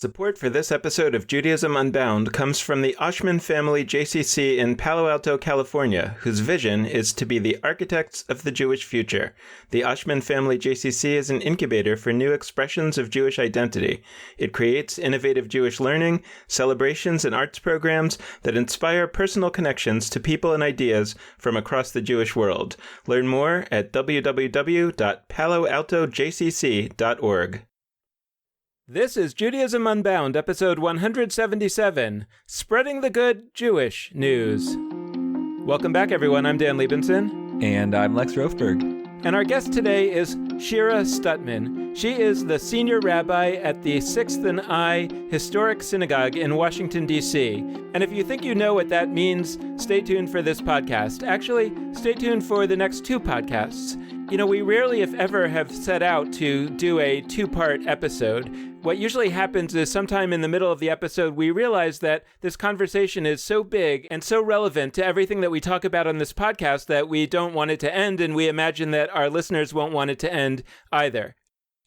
Support for this episode of Judaism Unbound comes from the Oshman Family JCC in Palo Alto, California, whose vision is to be the architects of the Jewish future. The Oshman Family JCC is an incubator for new expressions of Jewish identity. It creates innovative Jewish learning, celebrations, and arts programs that inspire personal connections to people and ideas from across the Jewish world. Learn more at www.paloaltojcc.org. This is Judaism Unbound, episode 177, Spreading the Good Jewish News. Welcome back, everyone. I'm Dan Liebenson. And I'm Lex Rofberg. And our guest today is Shira Stutman. She is the senior rabbi at the 6th and I Historic Synagogue in Washington, D.C. And if you think you know what that means, stay tuned for this podcast. Actually, stay tuned for the next two podcasts. You know, we rarely, if ever, have set out to do a two-part episode. What usually happens is sometime in the middle of the episode, we realize that this conversation is so big and so relevant to everything that we talk about on this podcast that we don't want it to end, and we imagine that our listeners won't want it to end either.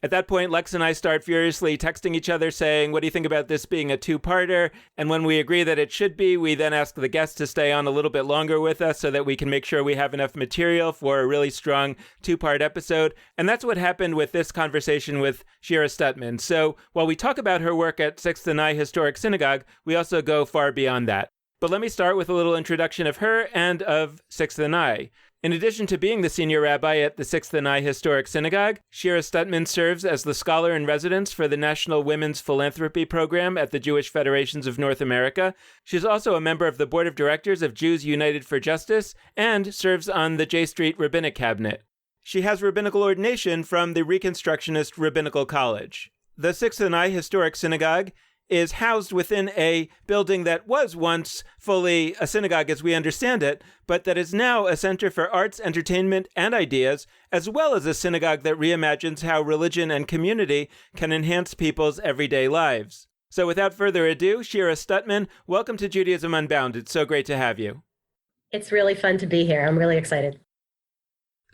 At that point, Lex and I start furiously texting each other saying, what do you think about this being a two-parter? And when we agree that it should be, we then ask the guest to stay on a little bit longer with us so that we can make sure we have enough material for a really strong two-part episode. And that's what happened with this conversation with Shira Stutman. So while we talk about her work at 6th and I Historic Synagogue, we also go far beyond that. But let me start with a little introduction of her and of 6th and I. In addition to being the senior rabbi at the 6th and I Historic Synagogue, Shira Stutman serves as the scholar in residence for the National Women's Philanthropy Program at the Jewish Federations of North America. She's also a member of the board of directors of Jews United for Justice and serves on the J Street Rabbinic Cabinet. She has rabbinical ordination from the Reconstructionist Rabbinical College. The 6th and I Historic Synagogue is housed within a building that was once fully a synagogue as we understand it, but that is now a center for arts, entertainment, and ideas, as well as a synagogue that reimagines how religion and community can enhance people's everyday lives. So without further ado, Shira Stutman, welcome to Judaism Unbound. It's so great to have you. It's really fun to be here. I'm really excited.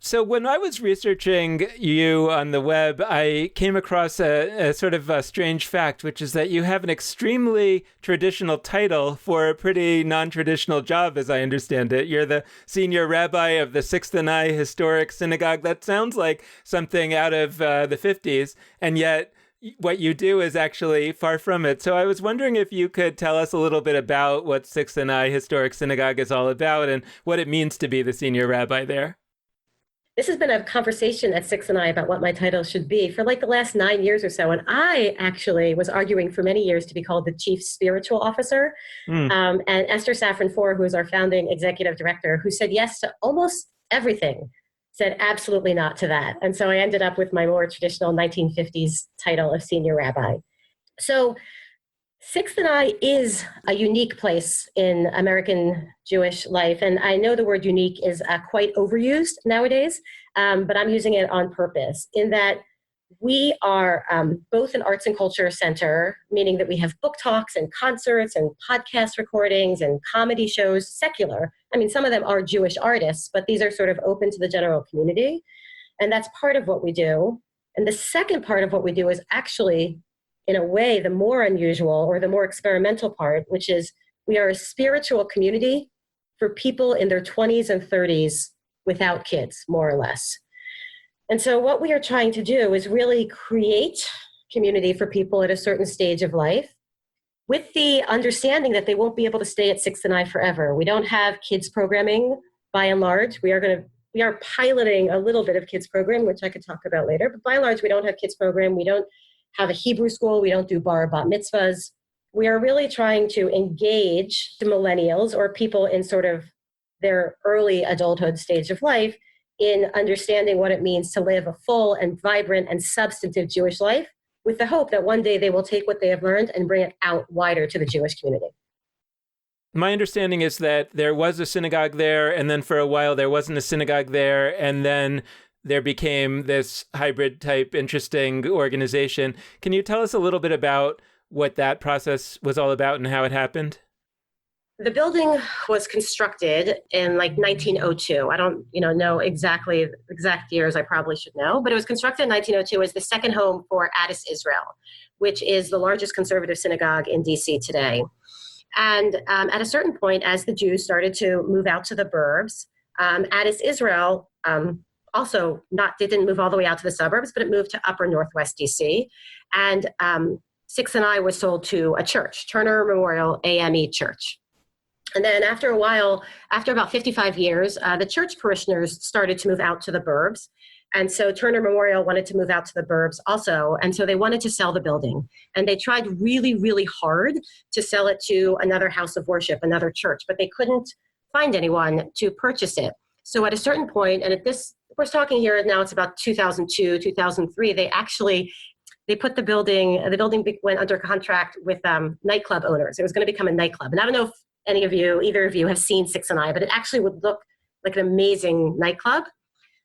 So when I was researching you on the web, I came across a sort of a strange fact, which is that you have an extremely traditional title for a pretty non-traditional job, as I understand it. You're the senior rabbi of the 6th and I Historic Synagogue. That sounds like something out of the 50s, and yet what you do is actually far from it. So I was wondering if you could tell us a little bit about what 6th and I Historic Synagogue is all about and what it means to be the senior rabbi there. This has been a conversation at 6th and I about what my title should be for like the last 9 years or so. And I actually was arguing for many years to be called the Chief Spiritual Officer. And Esther Safran-Foer, who is our founding executive director, who said yes to almost everything, said absolutely not to that. And so I ended up with my more traditional 1950s title of senior rabbi. So 6th and I is a unique place in American Jewish life. And I know the word unique is quite overused nowadays, but I'm using it on purpose in that we are both an arts and culture center, meaning that we have book talks and concerts and podcast recordings and comedy shows, secular. I mean, some of them are Jewish artists, but these are sort of open to the general community. And that's part of what we do. And the second part of what we do is actually, in a way, the more unusual or the more experimental part, which is we are a spiritual community for people in their 20s and 30s without kids, more or less. And so what we are trying to do is really create community for people at a certain stage of life with the understanding that they won't be able to stay at 6th and I forever. We don't have kids programming by and large. We are piloting a little bit of kids program, which I could talk about later, but by and large, we don't have kids program. We don't have a Hebrew school. We don't do bar bat mitzvahs. We are really trying to engage the millennials or people in sort of their early adulthood stage of life in understanding what it means to live a full and vibrant and substantive Jewish life with the hope that one day they will take what they have learned and bring it out wider to the Jewish community. My understanding is that there was a synagogue there, and then for a while there wasn't a synagogue there, and then there became this hybrid type interesting organization. Can you tell us a little bit about what that process was all about and how it happened? The building was constructed in like 1902. I don't, know exact years. I probably should know, but it was constructed in 1902 as the second home for Addis Israel, which is the largest conservative synagogue in DC today. And at a certain point, as the Jews started to move out to the burbs, Addis Israel also didn't move all the way out to the suburbs, but it moved to upper Northwest DC. And 6 and I was sold to a church, Turner Memorial AME Church. And then after a while, after about 55 years, the church parishioners started to move out to the burbs. And so Turner Memorial wanted to move out to the burbs also. And so they wanted to sell the building. And they tried really, really hard to sell it to another house of worship, another church, but they couldn't find anyone to purchase it. So at a certain point, and we're talking here now, it's about 2002, 2003, they put the building went under contract with nightclub owners. It was going to become a nightclub. And I don't know if either of you have seen 6 and I, but it actually would look like an amazing nightclub.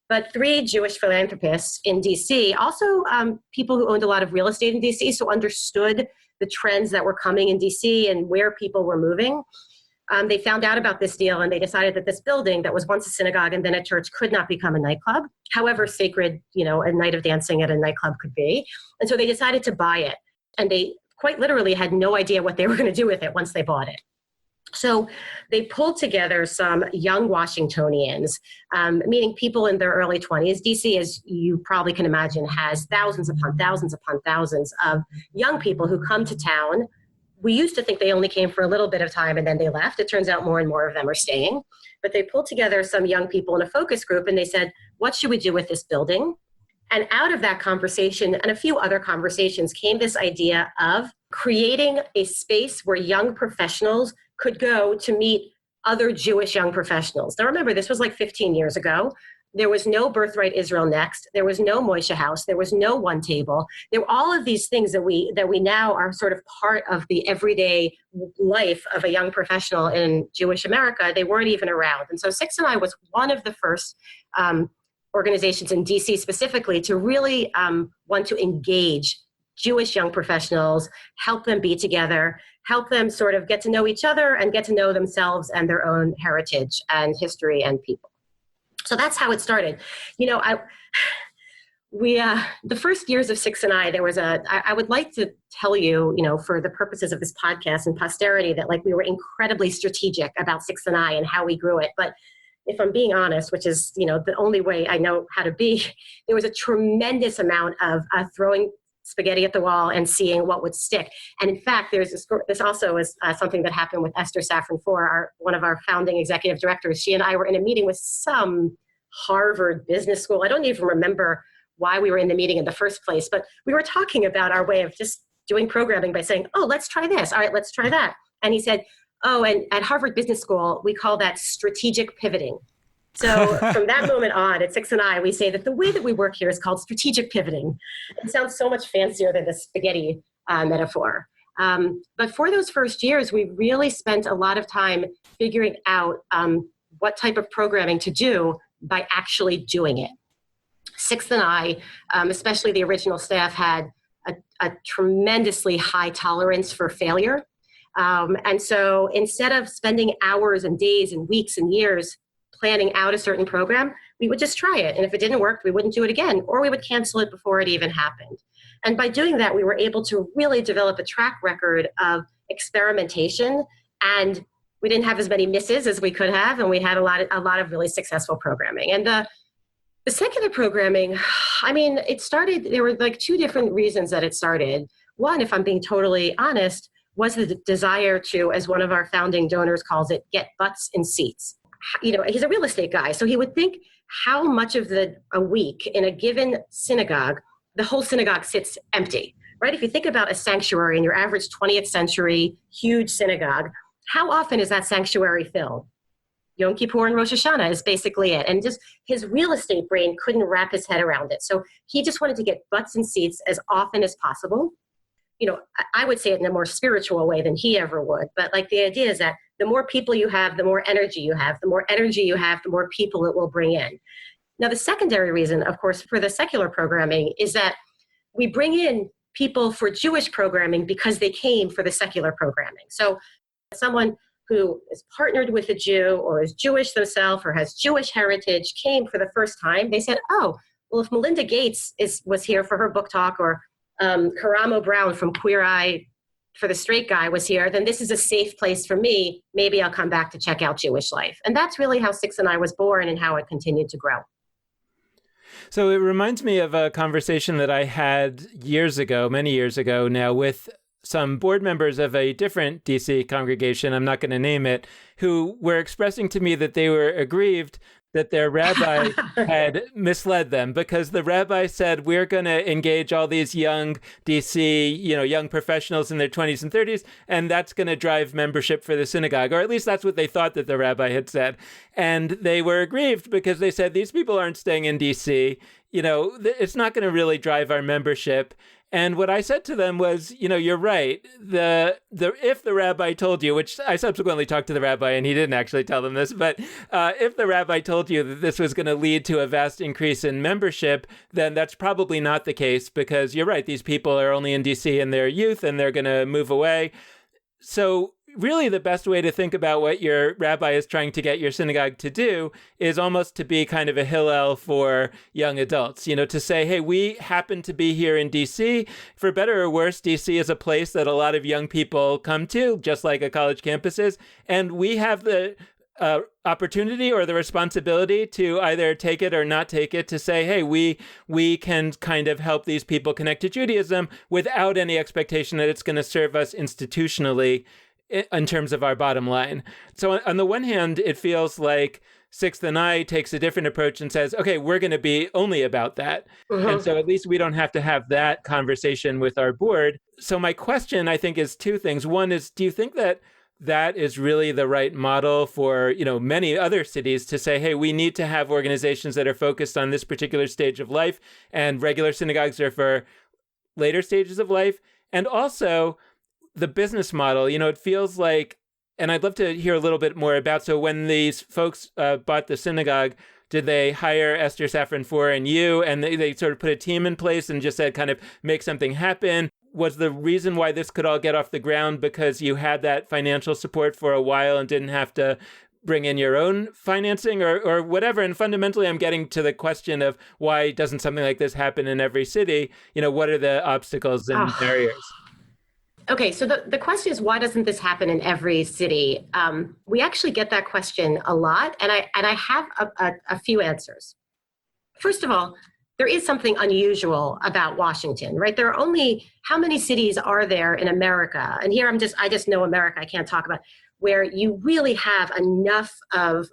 But 3 Jewish philanthropists in DC, also people who owned a lot of real estate in DC, so understood the trends that were coming in DC and where people were moving. They found out about this deal and they decided that this building that was once a synagogue and then a church could not become a nightclub, however sacred, a night of dancing at a nightclub could be. And so they decided to buy it. And they quite literally had no idea what they were going to do with it once they bought it. So they pulled together some young Washingtonians, meaning people in their early 20s. DC, as you probably can imagine, has thousands upon thousands upon thousands of young people who come to town. We used to think they only came for a little bit of time and then they left. It turns out more and more of them are staying. But they pulled together some young people in a focus group and they said, what should we do with this building? And out of that conversation and a few other conversations came this idea of creating a space where young professionals could go to meet other Jewish young professionals. Now remember, this was like 15 years ago. There was no Birthright Israel Next. There was no Moishe House. There was no One Table. There were all of these things that we now are sort of part of the everyday life of a young professional in Jewish America. They weren't even around. And so 6 and I was one of the first organizations in DC specifically to really want to engage Jewish young professionals, help them be together, help them sort of get to know each other and get to know themselves and their own heritage and history and people. So that's how it started. The first years of 6 and I, I would like to tell you, for the purposes of this podcast and posterity, that we were incredibly strategic about 6 and I and how we grew it. But if I'm being honest, which is, the only way I know how to be, there was a tremendous amount of throwing spaghetti at the wall and seeing what would stick. And in fact, this also is something that happened with Esther Safran Foer, one of our founding executive directors. She and I were in a meeting with some Harvard business school. I don't even remember why we were in the meeting in the first place, but we were talking about our way of just doing programming by saying, oh, let's try this. All right, let's try that. And he said, oh, and at Harvard Business School, we call that strategic pivoting. So from that moment on, at 6 and I, we say that the way that we work here is called strategic pivoting. It sounds so much fancier than the spaghetti metaphor. But for those first years, we really spent a lot of time figuring out what type of programming to do by actually doing it. 6 and I, especially the original staff, had a tremendously high tolerance for failure. And so instead of spending hours and days and weeks and years planning out a certain program, we would just try it. And if it didn't work, we wouldn't do it again, or we would cancel it before it even happened. And by doing that, we were able to really develop a track record of experimentation, and we didn't have as many misses as we could have, and we had a lot of really successful programming. And the secular programming, it started, there were 2 different reasons that it started. One, if I'm being totally honest, was the desire to, as one of our founding donors calls it, get butts in seats. He's a real estate guy, so he would think how much of a week in a given synagogue, the whole synagogue sits empty, right? If you think about a sanctuary in your average 20th century huge synagogue, how often is that sanctuary filled? Yom Kippur and Rosh Hashanah is basically it. And just his real estate brain couldn't wrap his head around it. So he just wanted to get butts in seats as often as possible. I would say it in a more spiritual way than he ever would. But the idea is that the more people you have, the more energy you have. The more energy you have, the more people it will bring in. Now, the secondary reason, of course, for the secular programming is that we bring in people for Jewish programming because they came for the secular programming. So someone who is partnered with a Jew or is Jewish themselves or has Jewish heritage came for the first time. They said, oh, well, if Melinda Gates was here for her book talk, or Karamo Brown from Queer Eye for the Straight Guy was here, then this is a safe place for me. Maybe I'll come back to check out Jewish life. And that's really how Six and I was born and how it continued to grow. So it reminds me of a conversation that I had years ago, many years ago now, with some board members of a different DC congregation, I'm not going to name it, who were expressing to me that they were aggrieved that their rabbi had misled them, because the rabbi said, we're going to engage all these young DC, young professionals in their 20s and 30s, and that's going to drive membership for the synagogue. Or at least that's what they thought that the rabbi had said. And they were aggrieved because they said, these people aren't staying in DC. It's not going to really drive our membership. And what I said to them was, you're right. If the rabbi told you, which I subsequently talked to the rabbi and he didn't actually tell them this, but if the rabbi told you that this was going to lead to a vast increase in membership, then that's probably not the case, because you're right. These people are only in DC in their youth and they're going to move away. So really the best way to think about what your rabbi is trying to get your synagogue to do is almost to be kind of a Hillel for young adults, to say, hey, we happen to be here in DC. For better or worse, DC is a place that a lot of young people come to, just like a college campus is. And we have the opportunity or the responsibility to either take it or not take it, to say, hey, we can kind of help these people connect to Judaism without any expectation that it's going to serve us institutionally in terms of our bottom line. So on the one hand, it feels like Sixth and I takes a different approach and says, okay, we're going to be only about that. Mm-hmm. And so at least we don't have to have that conversation with our board. So my question, I think, is two things. One is, do you think that that is really the right model for, many other cities to say, hey, we need to have organizations that are focused on this particular stage of life, and regular synagogues are for later stages of life? And also the business model, it feels like, and I'd love to hear a little bit more about, so when these folks bought the synagogue, did they hire Esther Safran Foer and you, and they sort of put a team in place and just said, kind of make something happen? Was the reason why this could all get off the ground because you had that financial support for a while and didn't have to bring in your own financing or whatever? And fundamentally, I'm getting to the question of, why doesn't something like this happen in every city? What are the obstacles and barriers? Okay, so the question is, why doesn't this happen in every city? We actually get that question a lot, and I have a few answers. First of all, there is something unusual about Washington, right? There are only, how many cities are there in America? And here I just know America, I can't talk about, where you really have enough of,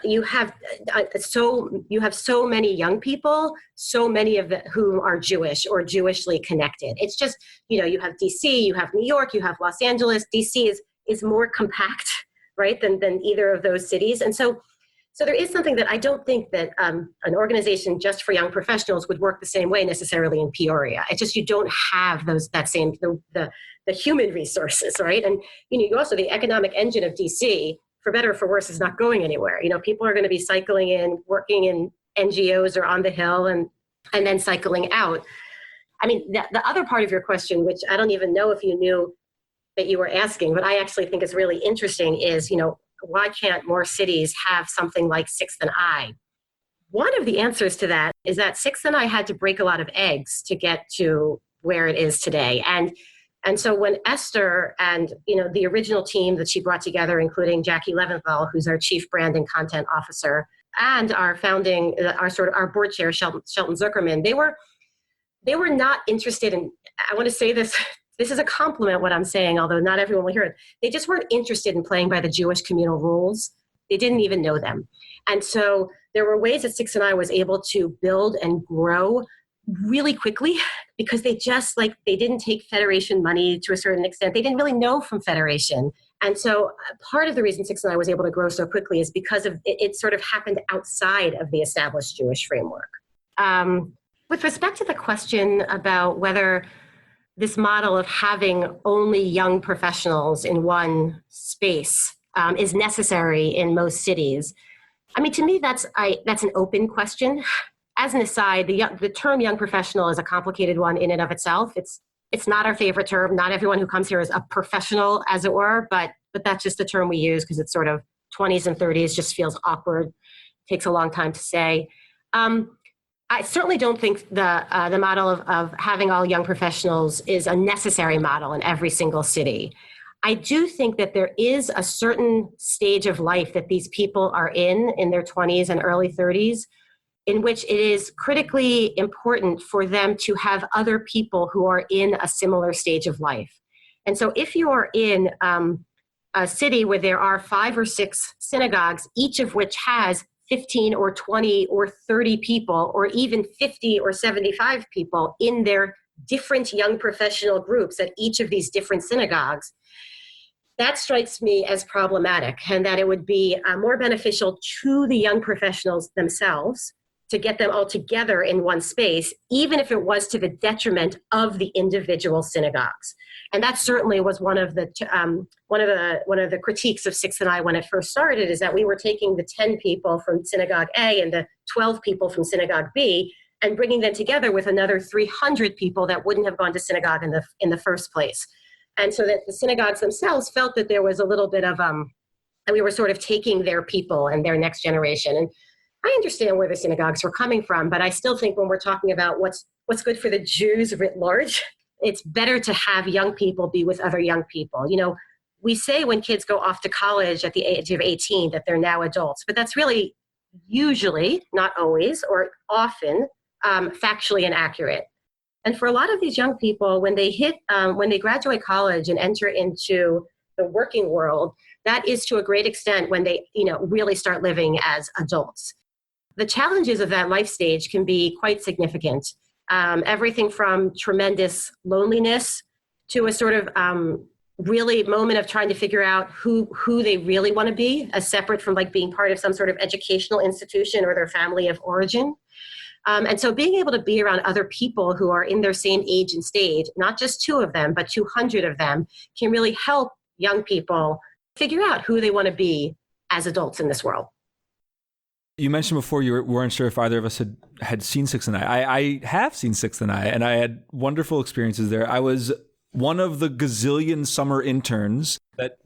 you have so many young people, so many of whom are Jewish or Jewishly connected. It's just, you have DC, you have New York, you have Los Angeles. DC is more compact, right, than either of those cities. And so there is something that I don't think that an organization just for young professionals would work the same way necessarily in Peoria. It's just, you don't have the human resources, right? And you also, the economic engine of DC, for better or for worse, is not going anywhere. People are going to be cycling in, working in NGOs or on the Hill, and then cycling out. I mean, the other part of your question, which I don't even know if you knew that you were asking, but I actually think is really interesting, is, why can't more cities have something like Sixth and I? One of the answers to that is that Sixth and I had to break a lot of eggs to get to where it is today. And so when Esther and, the original team that she brought together, including Jackie Leventhal, who's our chief brand and content officer, and our our board chair, Shelton Zuckerman, they were not interested in, I want to say this is a compliment what I'm saying, although not everyone will hear it. They just weren't interested in playing by the Jewish communal rules. They didn't even know them. And so there were ways that Six and I was able to build and grow really quickly, because they didn't take Federation money to a certain extent. They didn't really know from Federation. And so part of the reason Six and I was able to grow so quickly is because of it sort of happened outside of the established Jewish framework. With respect to the question about whether this model of having only young professionals in one space is necessary in most cities, I mean, to me, that's an open question. As an aside, the term young professional is a complicated one in and of itself. It's not our favorite term. Not everyone who comes here is a professional, as it were, but that's just the term we use because it's sort of 20s and 30s just feels awkward, takes a long time to say. I certainly don't think the model of having all young professionals is a necessary model in every single city. I do think that there is a certain stage of life that these people are in their 20s and early 30s, in which it is critically important for them to have other people who are in a similar stage of life. And so if you are in a city where there are 5 or 6 synagogues, each of which has 15 or 20 or 30 people, or even 50 or 75 people in their different young professional groups at each of these different synagogues, that strikes me as problematic, and that it would be more beneficial to the young professionals themselves to get them all together in one space, even if it was to the detriment of the individual synagogues. And that certainly was one of the critiques of Sixth and I when it first started, is that we were taking the 10 people from synagogue A and the 12 people from synagogue B and bringing them together with another 300 people that wouldn't have gone to synagogue in the first place. And so that the synagogues themselves felt that there was a little bit of that we were sort of taking their people and their next generation. And I understand where the synagogues were coming from, but I still think when we're talking about what's good for the Jews writ large, it's better to have young people be with other young people. You know, we say when kids go off to college at the age of 18 that they're now adults, but that's really usually, not always, or often factually inaccurate. And for a lot of these young people, when they graduate college and enter into the working world, that is to a great extent when they, really start living as adults. The challenges of that life stage can be quite significant. Everything from tremendous loneliness to a sort of really moment of trying to figure out who they really want to be, as separate from like being part of some sort of educational institution or their family of origin. And so being able to be around other people who are in their same age and stage, not just 2 of them, but 200 of them, can really help young people figure out who they want to be as adults in this world. You mentioned before you weren't sure if either of us had seen Sixth and I have seen Sixth and I had wonderful experiences there. I was one of the gazillion summer interns that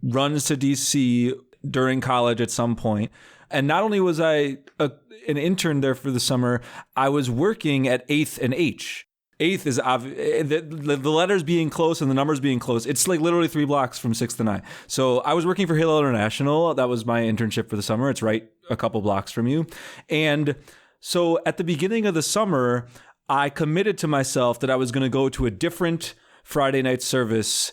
runs to DC during college at some point. And not only was I an intern there for the summer, I was working at 8th and H. 8th is the letters being close and the numbers being close. It's like literally 3 blocks from 6th and I. So I was working for Hillel International. That was my internship for the summer. It's right a couple blocks from you. And so at the beginning of the summer, I committed to myself that I was going to go to a different Friday night service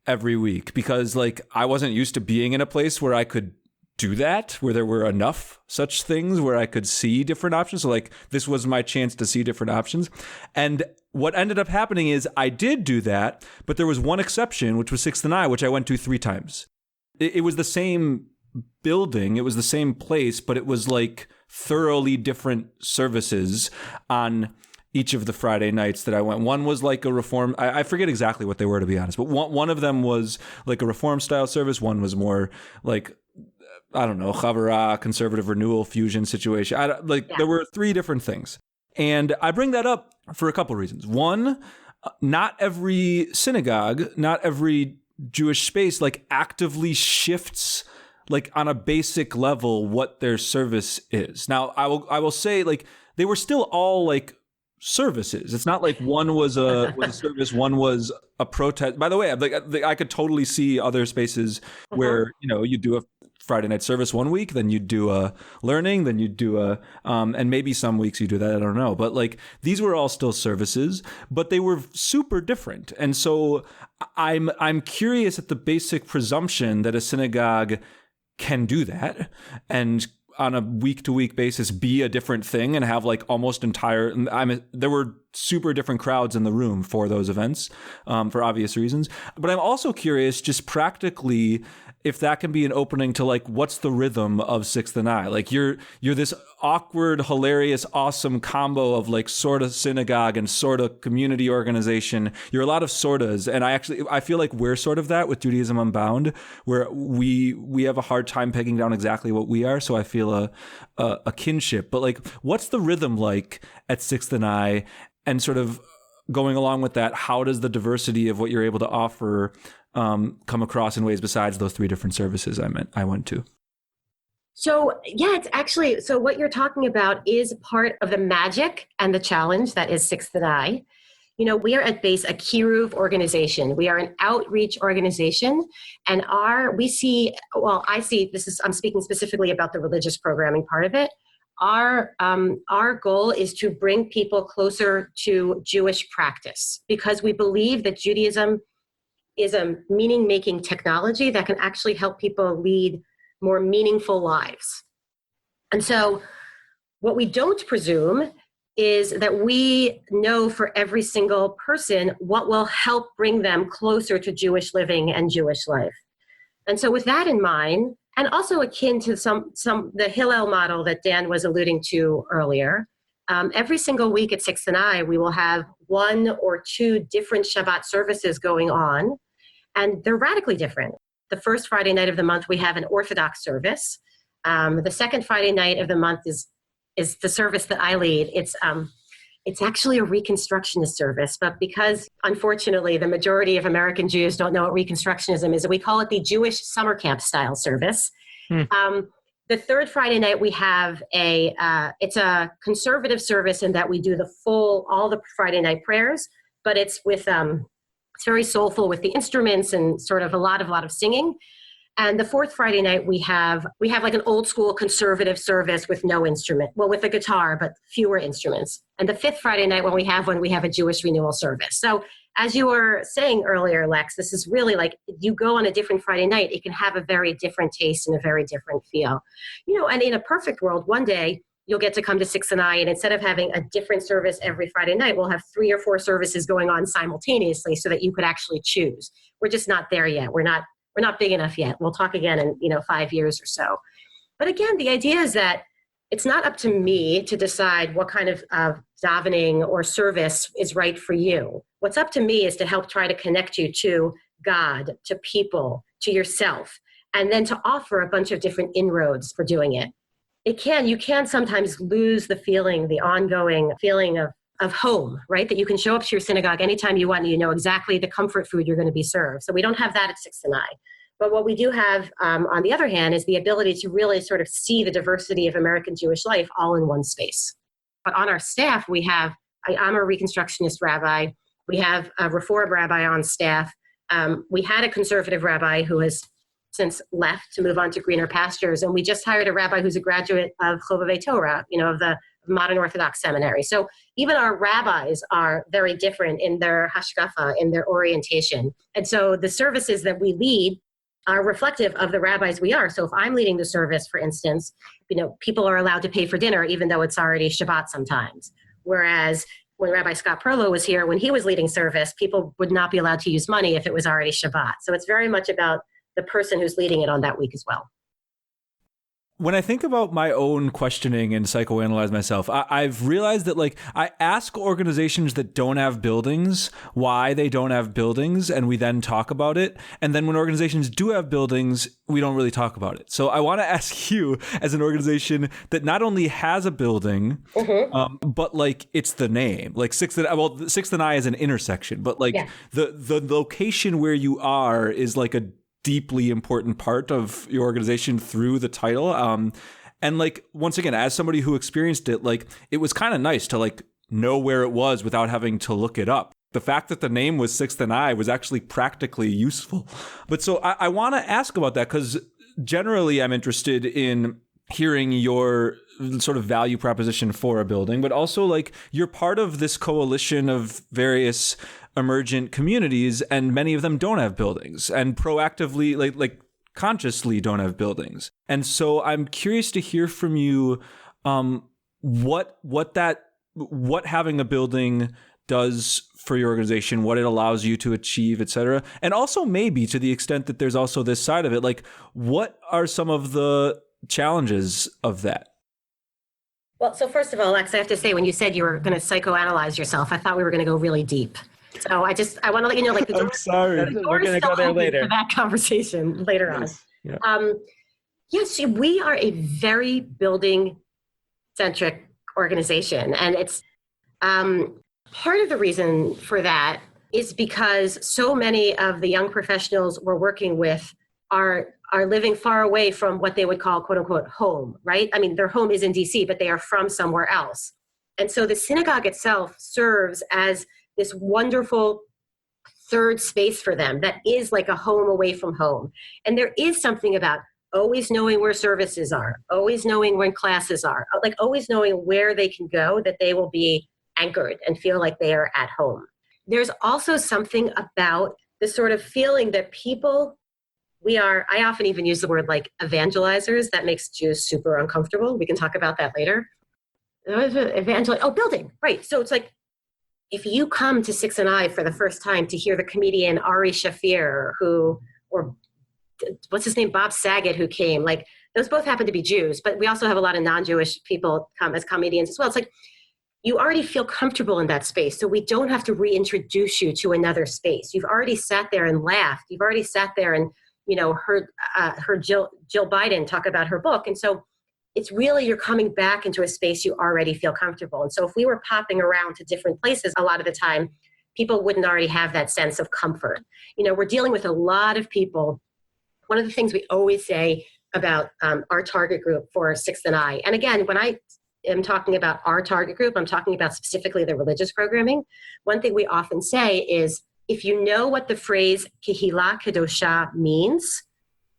every week, because like I wasn't used to being in a place where I could do that, where there were enough such things where I could see different options. So like this was my chance to see different options. And what ended up happening is I did do that, but there was one exception, which was 6th and I, which I went to 3 times. It was the same building, it was the same place, but it was like thoroughly different services on each of the Friday nights that I went. One was like a reform, I forget exactly what they were, to be honest, but one of them was like a reform style service. One was more like, I don't know, Chavara, conservative renewal, fusion situation. There were 3 different things. And I bring that up for a couple of reasons. One, not every synagogue, not every Jewish space like actively shifts like on a basic level what their service is. Now, I will say like they were still all like services. It's not like one was a service, one was a protest. By the way, I could totally see other spaces where, you do a Friday night service one week, then you do a learning, then you do a, and maybe some weeks you do that, I don't know. But like these were all still services, but they were super different. And so I'm curious at the basic presumption that a synagogue can do that and on a week-to-week basis be a different thing and have like almost entire, there were super different crowds in the room for those events for obvious reasons. But I'm also curious just practically if that can be an opening to like, what's the rhythm of 6th and I? Like you're this awkward, hilarious, awesome combo of like sort of synagogue and sort of community organization. You're a lot of sortas. And I feel like we're sort of that with Judaism Unbound, where we have a hard time pegging down exactly what we are. So I feel a kinship, but like, what's the rhythm like at 6th and I? And sort of going along with that, how does the diversity of what you're able to offer come across in ways besides those 3 different services I went to? So yeah, it's actually, so what you're talking about is part of the magic and the challenge that is Sixth and I. We are at base a Kiruv organization. We are an outreach organization, and I see, I'm speaking specifically about the religious programming part of it. Our goal is to bring people closer to Jewish practice, because we believe that Judaism is a meaning-making technology that can actually help people lead more meaningful lives. And so what we don't presume is that we know for every single person what will help bring them closer to Jewish living and Jewish life. And so with that in mind, and also akin to the Hillel model that Dan was alluding to earlier, every single week at Sixth and I, we will have 1 or 2 different Shabbat services going on, and they're radically different. The first Friday night of the month, we have an Orthodox service. The second Friday night of the month is the service that I lead. It's actually a Reconstructionist service, but because unfortunately the majority of American Jews don't know what Reconstructionism is, we call it the Jewish summer camp style service. The third Friday night we have it's a conservative service in that we do all the Friday night prayers, but it's with it's very soulful with the instruments and sort of a lot of singing. And the fourth Friday night we have like an old school conservative service with no instrument, well, with a guitar, but fewer instruments. And the fifth Friday night when we have a Jewish renewal service. So as you were saying earlier, Lex, this is really like you go on a different Friday night, it can have a very different taste and a very different feel. And in a perfect world, one day you'll get to come to Six and I, and instead of having a different service every Friday night, we'll have 3 or 4 services going on simultaneously so that you could actually choose. We're just not there yet. We're not big enough yet. We'll talk again in 5 years or so. But again, the idea is that it's not up to me to decide what kind of davening or service is right for you. What's up to me is to help try to connect you to God, to people, to yourself, and then to offer a bunch of different inroads for doing it. You can sometimes lose the ongoing feeling of home, right? That you can show up to your synagogue anytime you want and you know exactly the comfort food you're going to be served. So we don't have that at Six and I. But what we do have, on the other hand, is the ability to really sort of see the diversity of American Jewish life all in one space. But on our staff, I'm a Reconstructionist rabbi. We have a Reform rabbi on staff. We had a conservative rabbi who has since left to move on to greener pastures. And we just hired a rabbi who's a graduate of Chovevei Torah, of the modern Orthodox seminary. So even our rabbis are very different in their hashkafa, in their orientation. And so the services that we lead are reflective of the rabbis we are. So if I'm leading the service, for instance, people are allowed to pay for dinner, even though it's already Shabbat sometimes. Whereas when Rabbi Scott Perlow was here, when he was leading service, people would not be allowed to use money if it was already Shabbat. So it's very much about the person who's leading it on that week as well. When I think about my own questioning and psychoanalyze myself, I've realized that I ask organizations that don't have buildings why they don't have buildings, and we then talk about it. And then when organizations do have buildings, we don't really talk about it. So I want to ask you, as an organization that not only has a building, but it's the name, Sixth and I is an intersection, but the location where you are is a deeply important part of your organization through the title. And once again, as somebody who experienced it, it was kind of nice to know where it was without having to look it up. The fact that the name was Sixth and I was actually practically useful. But so I want to ask about that, because generally I'm interested in hearing your sort of value proposition for a building, but also you're part of this coalition of various emergent communities, and many of them don't have buildings, and proactively, consciously don't have buildings. And so I'm curious to hear from you what having a building does for your organization, what it allows you to achieve, et cetera. And also maybe to the extent that there's also this side of it, what are some of the challenges of that? Well, so first of all, Lex, I have to say, when you said you were going to psychoanalyze yourself, I thought we were going to go really deep. So I want to let you know, the door, I'm sorry. We're going to go there later for that conversation later on. Yeah. Yes, we are a very building-centric organization, and it's part of the reason for that is because so many of the young professionals we're working with are living far away from what they would call, quote unquote, home, right? I mean, their home is in DC, but they are from somewhere else. And so the synagogue itself serves as this wonderful third space for them that is like a home away from home. And there is something about always knowing where services are, always knowing when classes are, like always knowing where they can go, that they will be anchored and feel like they are at home. There's also something about the sort of feeling that people, I often even use the word like evangelizers. That makes Jews super uncomfortable. We can talk about that later. Building, right. So it's like, if you come to Six and I for the first time to hear the comedian Ari Shafir, or what's his name, Bob Saget, who came, like those both happen to be Jews, but we also have a lot of non-Jewish people come as comedians as well. It's like, you already feel comfortable in that space. So we don't have to reintroduce you to another space. You've already sat there and laughed. You've already sat there and, heard Jill Biden talk about her book. And so it's really, you're coming back into a space you already feel comfortable. And so if we were popping around to different places a lot of the time, people wouldn't already have that sense of comfort. We're dealing with a lot of people. One of the things we always say about our target group for Sixth and I, and again, when I am talking about our target group, I'm talking about specifically the religious programming. One thing we often say is, if you know what the phrase Kehila Kedosha means,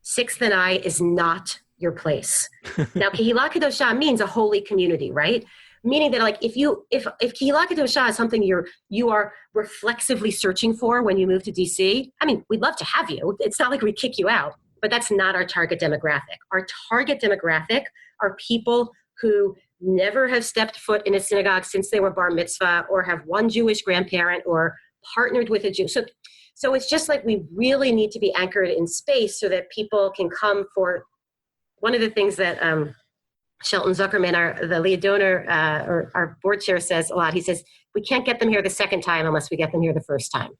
Sixth and I is not your place. Now, Kehila Kedosha means a holy community, right? Meaning that, like, if Kehila Kedosha is something you are reflexively searching for when you move to DC, I mean, we'd love to have you. It's not like we kick you out, but that's not our target demographic. Our target demographic are people who never have stepped foot in a synagogue since they were bar mitzvah, or have one Jewish grandparent, or partnered with a Jew. So it's just like, we really need to be anchored in space so that people can come for. One of the things that Shelton Zuckerman, the lead donor, or our board chair, says a lot, he says, we can't get them here the second time unless we get them here the first time.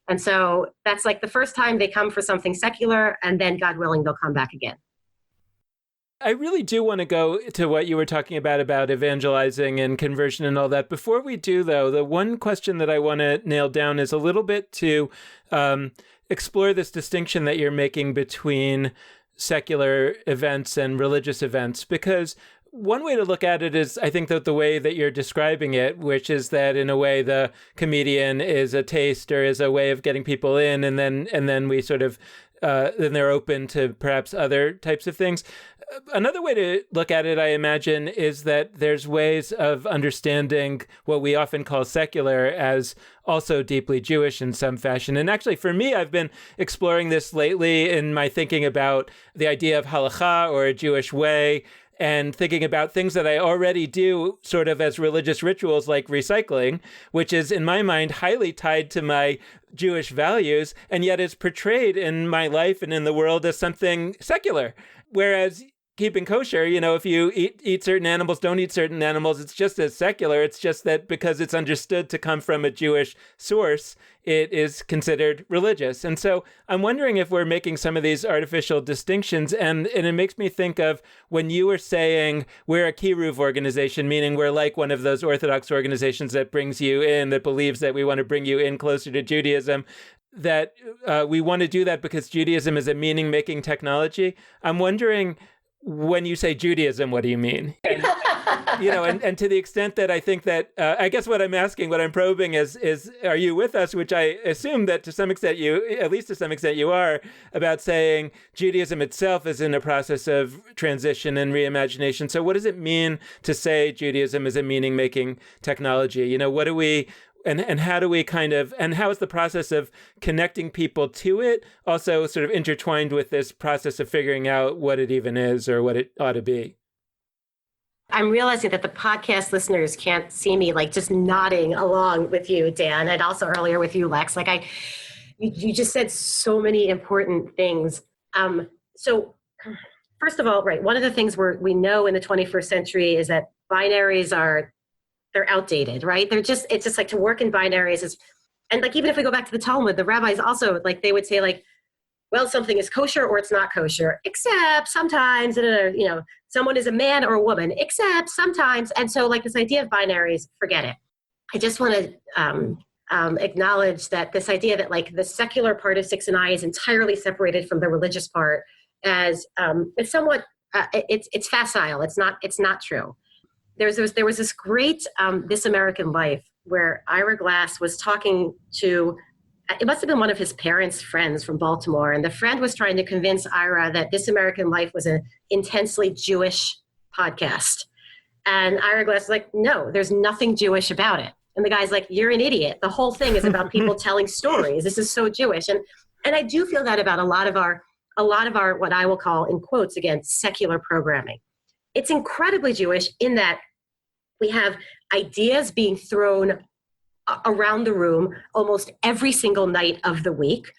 And so that's like the first time they come for something secular, and then God willing, they'll come back again. I really do want to go to what you were talking about evangelizing and conversion and all that. Before we do, though, the one question that I want to nail down is a little bit to explore this distinction that you're making between secular events and religious events, because one way to look at it is, I think, that the way that you're describing it, which is that in a way the comedian is a taster, is a way of getting people in, and then we sort of then they're open to perhaps other types of things. Another way to look at it, I imagine, is that there's ways of understanding what we often call secular as also deeply Jewish in some fashion. And actually, for me, I've been exploring this lately in my thinking about the idea of halakha, or a Jewish way, and thinking about things that I already do sort of as religious rituals, like recycling, which is, in my mind, highly tied to my Jewish values, and yet is portrayed in my life and in the world as something secular. Whereas keeping kosher, if you eat certain animals, don't eat certain animals, it's just as secular. It's just that because it's understood to come from a Jewish source, it is considered religious. And so I'm wondering if we're making some of these artificial distinctions. And it makes me think of when you were saying we're a Kiruv organization, meaning we're like one of those Orthodox organizations that brings you in, that believes that we want to bring you in closer to Judaism, that we want to do that because Judaism is a meaning-making technology. I'm wondering, when you say Judaism, what do you mean? And to the extent that I think that, I guess what I'm probing is, are you with us? Which I assume that to some extent at least to some extent you are, about saying Judaism itself is in a process of transition and reimagination. So what does it mean to say Judaism is a meaning-making technology? What do we... And how do we and how is the process of connecting people to it also sort of intertwined with this process of figuring out what it even is, or what it ought to be? I'm realizing that the podcast listeners can't see me just nodding along with you, Dan, and also earlier with you, Lex. You just said so many important things. So first of all, right, one of the things we know in the 21st century is that binaries they're outdated, right? It's just like to work in binaries is, and even if we go back to the Talmud, the rabbis also, they would say well, something is kosher or it's not kosher, except sometimes, someone is a man or a woman, except sometimes. And so this idea of binaries, forget it. I just want to acknowledge that this idea that like the secular part of Six and I is entirely separated from the religious part as it's somewhat it's facile. It's not true. There was this great This American Life where Ira Glass was talking to, it must have been one of his parents' friends from Baltimore, and the friend was trying to convince Ira that This American Life was an intensely Jewish podcast. And Ira Glass was like, no, there's nothing Jewish about it. And the guy's like, you're an idiot. The whole thing is about people telling stories. This is so Jewish. And I do feel that about a lot of our, what I will call, in quotes again, secular programming. It's incredibly Jewish in that we have ideas being thrown around the room almost every single night of the week.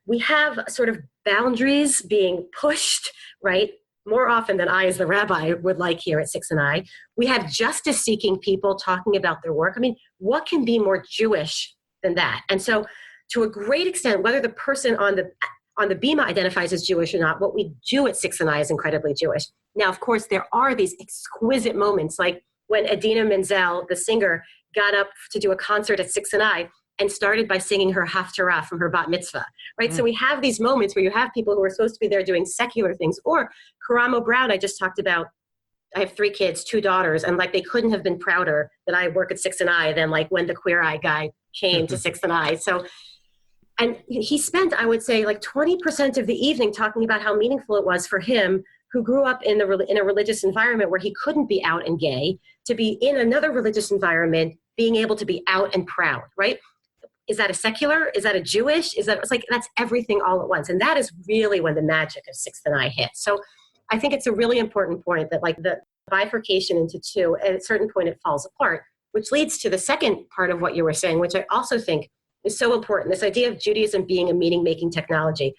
We have sort of boundaries being pushed, right? More often than I, as the rabbi, would like here at Six and I. We have justice-seeking people talking about their work. I mean, what can be more Jewish than that? And so, to a great extent, whether the person on the bima identifies as Jewish or not, what we do at Six and I is incredibly Jewish. Now, of course, there are these exquisite moments, like when Adina Menzel, the singer, got up to do a concert at Six and I and started by singing her Haftarah from her bat mitzvah, right? So we have these moments where you have people who are supposed to be there doing secular things. Or Karamo Brown, I just talked about, I have 3 kids, 2 daughters, and like they couldn't have been prouder that I work at Six and I than like when the Queer Eye guy came to Six and I. So, and he spent, I would say, like 20% of the evening talking about how meaningful it was for him, who grew up in a religious environment where he couldn't be out and gay, to be in another religious environment, being able to be out and proud, right? Is that a secular? Is that a Jewish? It's like, that's everything all at once. And that is really when the magic of Sixth and I hit. So I think it's a really important point that like the bifurcation into two, at a certain point it falls apart, which leads to the second part of what you were saying, which I also think is so important. This idea of Judaism being a meaning-making technology.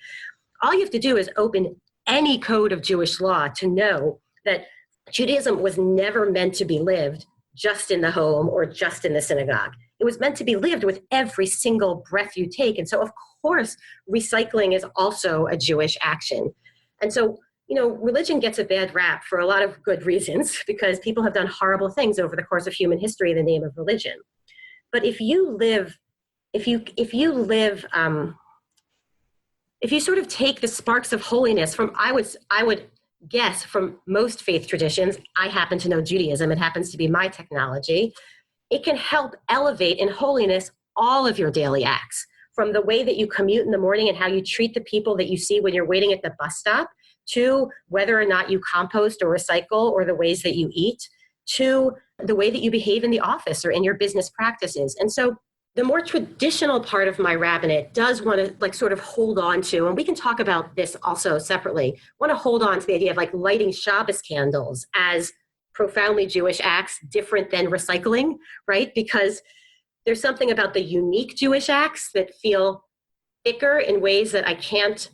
All you have to do is open any code of Jewish law to know that Judaism was never meant to be lived just in the home or just in the synagogue. It was meant to be lived with every single breath you take. And so, of course, recycling is also a Jewish action. And so, you know, religion gets a bad rap for a lot of good reasons because people have done horrible things over the course of human history in the name of religion. But if you sort of take the sparks of holiness from, I would guess from most faith traditions, I happen to know Judaism, it happens to be my technology, it can help elevate in holiness all of your daily acts, from the way that you commute in the morning and how you treat the people that you see when you're waiting at the bus stop, to whether or not you compost or recycle, or the ways that you eat, to the way that you behave in the office or in your business practices. And so the more traditional part of my rabbinate does want to like sort of hold on to, and we can talk about this also separately, want to hold on to the idea of like lighting Shabbos candles as profoundly Jewish acts, different than recycling, right? Because there's something about the unique Jewish acts that feel thicker in ways that I can't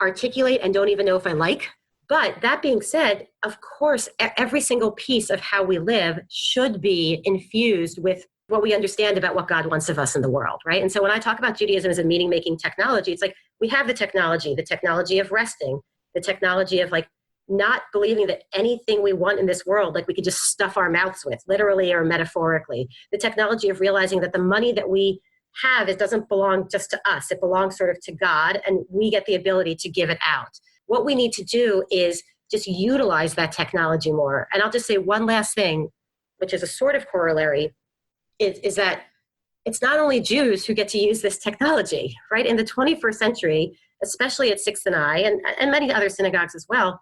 articulate and don't even know if I like. But that being said, of course, every single piece of how we live should be infused with what we understand about what God wants of us in the world, right? And so when I talk about Judaism as a meaning-making technology, it's like we have the technology of resting, the technology of like not believing that anything we want in this world, like we could just stuff our mouths with, literally or metaphorically, the technology of realizing that the money that we have, it doesn't belong just to us, it belongs sort of to God, and we get the ability to give it out. What we need to do is just utilize that technology more. And I'll just say one last thing, which is a sort of corollary, is that it's not only Jews who get to use this technology, right? In the 21st century, especially at Sixth and I, and many other synagogues as well,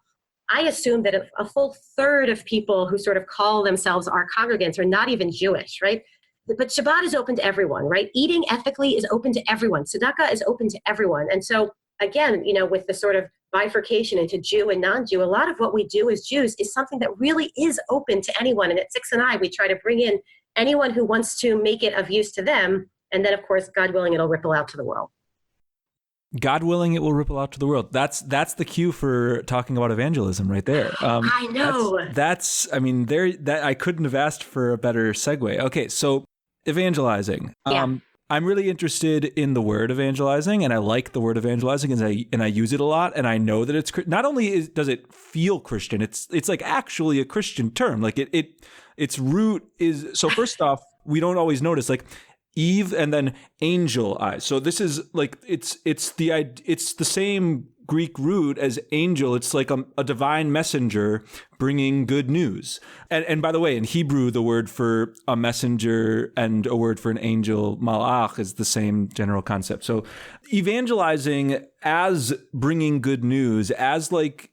I assume that a full third of people who sort of call themselves our congregants are not even Jewish, right? But Shabbat is open to everyone, right? Eating ethically is open to everyone. Tzedakah is open to everyone. And so again, you know, with the sort of bifurcation into Jew and non-Jew, a lot of what we do as Jews is something that really is open to anyone. And at Six and I, we try to bring in anyone who wants to make it of use to them. And then, of course, God willing, it'll ripple out to the world. God willing, it will ripple out to the world. That's the cue for talking about evangelism right there. I know. I couldn't have asked for a better segue. Okay, so evangelizing. Yeah. I'm really interested in the word evangelizing, and I like the word evangelizing, and I use it a lot. And I know that it's not only does it feel Christian, it's like actually a Christian term. Like its root is. So first off, we don't always notice. Like Eve and then angel eyes. So this is like it's the same Greek root as angel. It's like a divine messenger bringing good news. And by the way, in Hebrew, the word for a messenger and a word for an angel, malach, is the same general concept. So evangelizing as bringing good news, as like,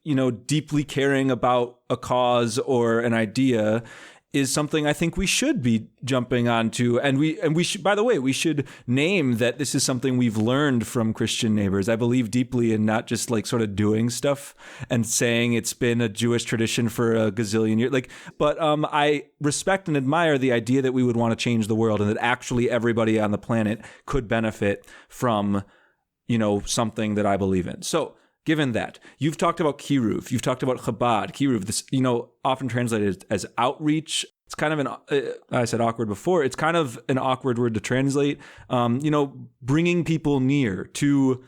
deeply caring about a cause or an idea, is something I think we should be jumping onto. And we should, by the way, we should name that this is something we've learned from Christian neighbors. I believe deeply in not just like sort of doing stuff and saying it's been a Jewish tradition for a gazillion years. But I respect and admire the idea that we would want to change the world and that actually everybody on the planet could benefit from, something that I believe in. So, given that, you've talked about Kiruv, you've talked about Chabad, Kiruv, this, often translated as outreach. It's kind of I said awkward before, it's kind of an awkward word to translate, bringing people near to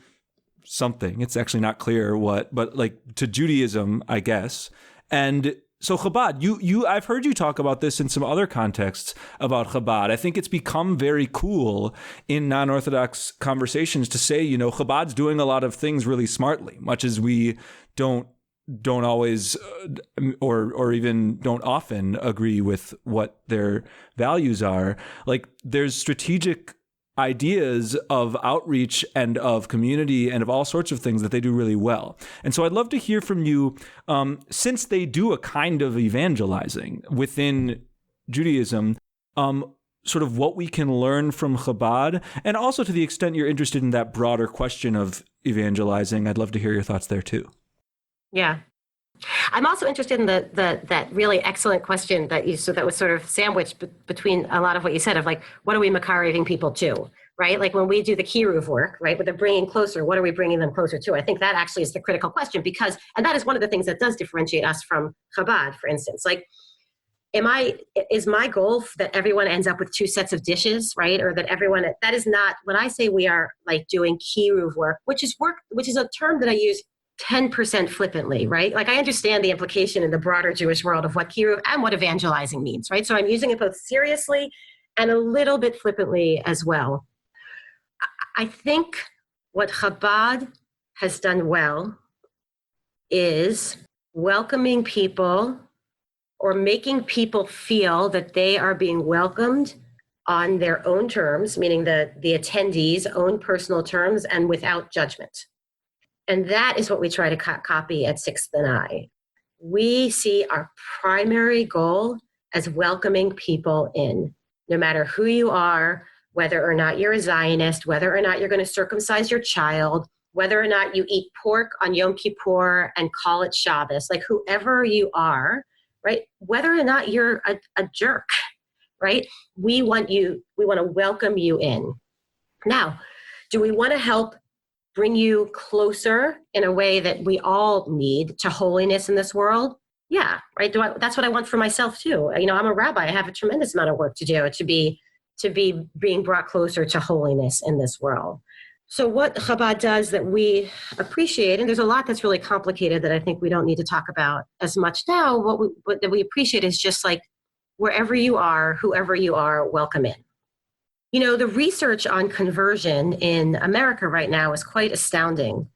something. It's actually not clear what, but like to Judaism, I guess. And so Chabad, I've heard you talk about this in some other contexts about Chabad. I think it's become very cool in non-Orthodox conversations to say, Chabad's doing a lot of things really smartly, much as we don't always or even don't often agree with what their values are. Like there's strategic ideas of outreach and of community and of all sorts of things that they do really well. And so I'd love to hear from you, since they do a kind of evangelizing within Judaism, sort of what we can learn from Chabad, and also to the extent you're interested in that broader question of evangelizing, I'd love to hear your thoughts there too. Yeah. I'm also interested in that really excellent question that was sort of sandwiched between a lot of what you said of like, what are we makariving people to, right? Like when we do the kiruv work, right, with the bringing closer, what are we bringing them closer to? I think that actually is the critical question and that is one of the things that does differentiate us from Chabad, for instance. Like, is my goal that everyone ends up with two sets of dishes, right? Or that is not, when I say we are like doing kiruv work, which is a term that I use 10% flippantly, right? Like I understand the implication in the broader Jewish world of what kiruv and what evangelizing means, right? So I'm using it both seriously and a little bit flippantly as well. I think what Chabad has done well is welcoming people or making people feel that they are being welcomed on their own terms, meaning the attendees' own personal terms and without judgment. And that is what we try to copy at Sixth and I. We see our primary goal as welcoming people in, no matter who you are, whether or not you're a Zionist, whether or not you're going to circumcise your child, whether or not you eat pork on Yom Kippur and call it Shabbos, like whoever you are, right? Whether or not you're a jerk, right? We want to welcome you in. Now, do we want to help bring you closer in a way that we all need to holiness in this world? Yeah, right. That's what I want for myself too. I'm a rabbi. I have a tremendous amount of work to do to be being brought closer to holiness in this world. So what Chabad does that we appreciate, and there's a lot that's really complicated that I think we don't need to talk about as much now, what that we appreciate is just like wherever you are, whoever you are, welcome in. The research on conversion in America right now is quite astounding.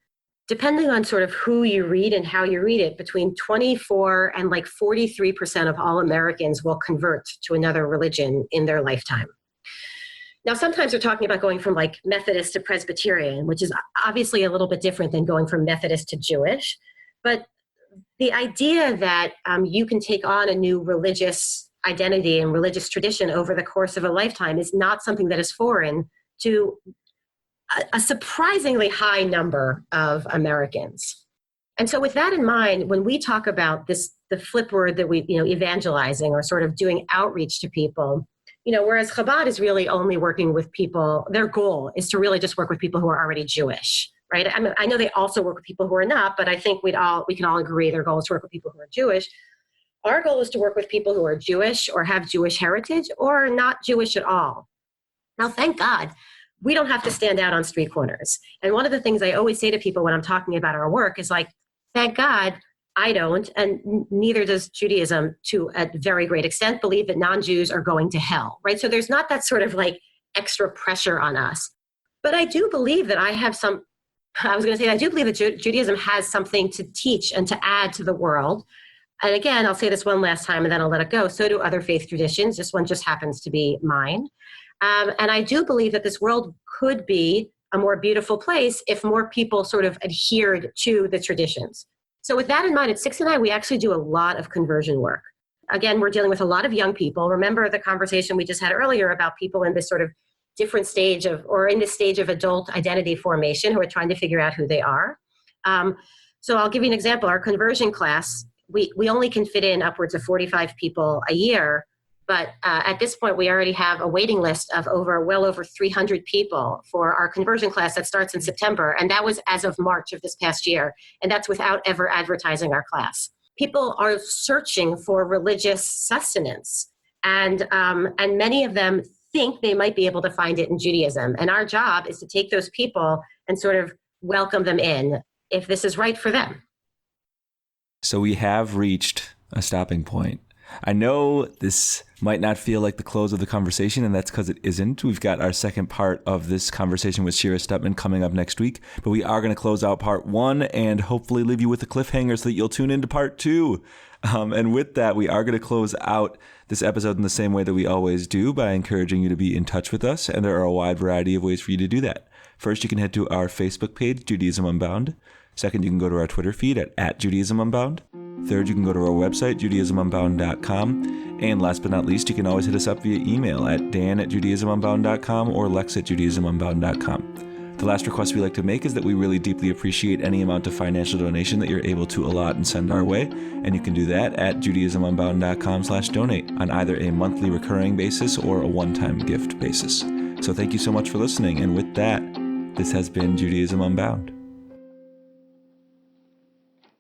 Depending on sort of who you read and how you read it, between 24 and like 43% of all Americans will convert to another religion in their lifetime. Now, sometimes we're talking about going from like Methodist to Presbyterian, which is obviously a little bit different than going from Methodist to Jewish. But the idea that you can take on a new religious identity and religious tradition over the course of a lifetime is not something that is foreign to a surprisingly high number of Americans. And so with that in mind, when we talk about the flip word that we, evangelizing or sort of doing outreach to people, whereas Chabad is really only working with people, their goal is to really just work with people who are already Jewish, right? I mean, I know they also work with people who are not, but I think we can all agree their goal is to work with people who are Jewish. Our goal is to work with people who are Jewish or have Jewish heritage or not Jewish at all. Now, thank God, we don't have to stand out on street corners. And one of the things I always say to people when I'm talking about our work is like, thank God I don't, and neither does Judaism to a very great extent, believe that non-Jews are going to hell, right? So there's not that sort of like extra pressure on us. But I do believe that I do believe that Judaism has something to teach and to add to the world. And again, I'll say this one last time and then I'll let it go. So do other faith traditions. This one just happens to be mine. And I do believe that this world could be a more beautiful place if more people sort of adhered to the traditions. So with that in mind, at 6th&I, we actually do a lot of conversion work. Again, we're dealing with a lot of young people. Remember the conversation we just had earlier about people in this sort of different stage in this stage of adult identity formation who are trying to figure out who they are. So I'll give you an example. Our conversion class, we only can fit in upwards of 45 people a year. But at this point, we already have a waiting list of well over 300 people for our conversion class that starts in September. And that was as of March of this past year. And that's without ever advertising our class. People are searching for religious sustenance. And many of them think they might be able to find it in Judaism. And our job is to take those people and sort of welcome them in if this is right for them. So we have reached a stopping point. I know this might not feel like the close of the conversation, and that's because it isn't. We've got our second part of this conversation with Shira Stutman coming up next week, but we are going to close out part 1 and hopefully leave you with a cliffhanger so that you'll tune into part 2. And with that, we are going to close out this episode in the same way that we always do by encouraging you to be in touch with us, and there are a wide variety of ways for you to do that. First, you can head to our Facebook page, Judaism Unbound. Second, you can go to our Twitter feed at Judaism Unbound. Third, you can go to our website, JudaismUnbound.com. And last but not least, you can always hit us up via email at dan@JudaismUnbound.com or lex@JudaismUnbound.com. The last request we like to make is that we really deeply appreciate any amount of financial donation that you're able to allot and send our way. And you can do that at JudaismUnbound.com/donate on either a monthly recurring basis or a one-time gift basis. So thank you so much for listening. And with that, this has been Judaism Unbound.